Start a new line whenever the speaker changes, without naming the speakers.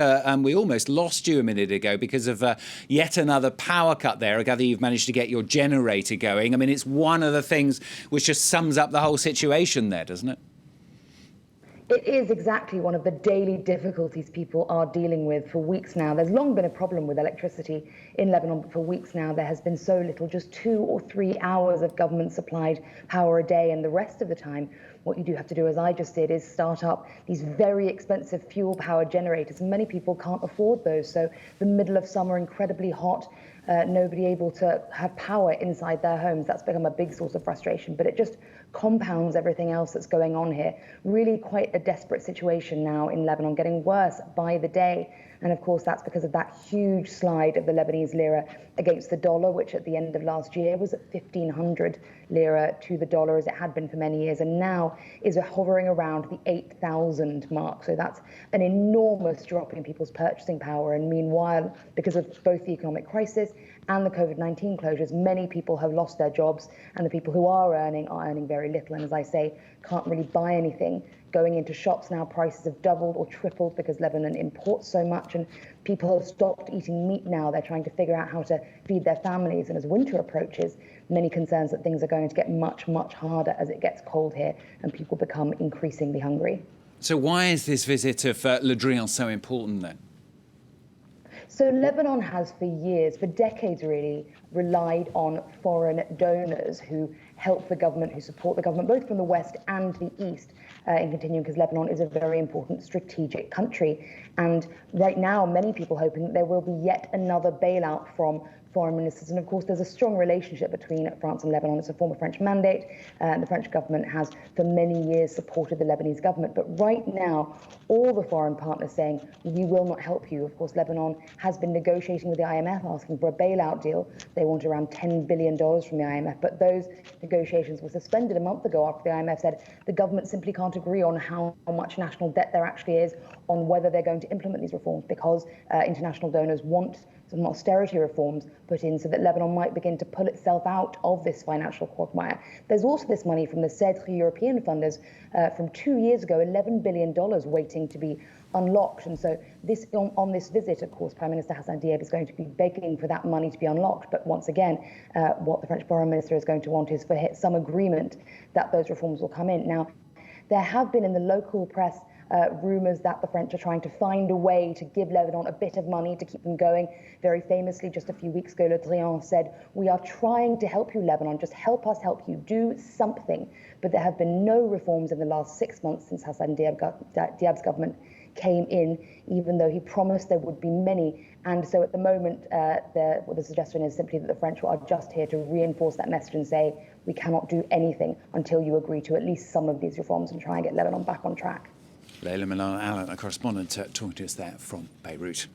And we almost lost you a minute ago because of yet another power cut there. I gather you've managed to get your generator going. I mean, it's one of the things which just sums up the whole situation there, doesn't it?
It is exactly one of the daily difficulties people are dealing with for weeks now. There's long been a problem with electricity in Lebanon, but for weeks now there has been so little, just 2 or 3 hours of government-supplied power a day, and the rest of the time what you do have to do, as I just did, is start up these very expensive fuel-powered generators. Many people can't afford those, so the middle of summer, incredibly hot, nobody able to have power inside their homes. That's become a big source of frustration, but it just compounds everything else that's going on here. Really quite a desperate situation now in Lebanon, getting worse by the day. And of course, that's because of that huge slide of the Lebanese lira against the dollar, which at the end of last year was at 1,500 lira to the dollar, as it had been for many years, and now is hovering around the 8,000 mark. So that's an enormous drop in people's purchasing power. And meanwhile, because of both the economic crisis and the COVID-19 closures, many people have lost their jobs, and the people who are earning very little, and as I say, can't really buy anything. Going into shops now, prices have doubled or tripled because Lebanon imports so much, and people have stopped eating meat now. They're trying to figure out how to feed their families, and as winter approaches, many concerns that things are going to get much, much harder as it gets cold here and people become increasingly hungry.
So why is this visit of Le Drian so important then?
So Lebanon has for years, for decades really, relied on foreign donors who help the government, who support the government, both from the West and the East, in continuing, because Lebanon is a very important strategic country. And right now, many people hoping that there will be yet another bailout from foreign ministers. And of course, there's a strong relationship between France and Lebanon. It's a former French mandate. The French government has for many years supported the Lebanese government. But right now, all the foreign partners saying, we will not help you. Of course, Lebanon has been negotiating with the IMF, asking for a bailout deal. They want around $10 billion from the IMF. But those negotiations were suspended a month ago after the IMF said the government simply can't agree on how much national debt there actually is, on whether they're going to implement these reforms, because international donors want some austerity reforms put in so that Lebanon might begin to pull itself out of this financial quagmire. There's also this money from the CEDRI European funders from 2 years ago, $11 billion waiting to be unlocked. And so on this visit, of course, Prime Minister Hassan Diab is going to be begging for that money to be unlocked. But once again, what the French Foreign Minister is going to want is for some agreement that those reforms will come in. Now, there have been in the local press rumours that the French are trying to find a way to give Lebanon a bit of money to keep them going. Very famously, just a few weeks ago, Le Drian said, we are trying to help you, Lebanon, just help us help you, do something. But there have been no reforms in the last 6 months since Hassan Diab's government came in, even though he promised there would be many. And so at the moment, the suggestion is simply that the French are just here to reinforce that message and say, we cannot do anything until you agree to at least some of these reforms and try and get Lebanon back on track.
Leila Milan, our correspondent, talking to us there from Beirut.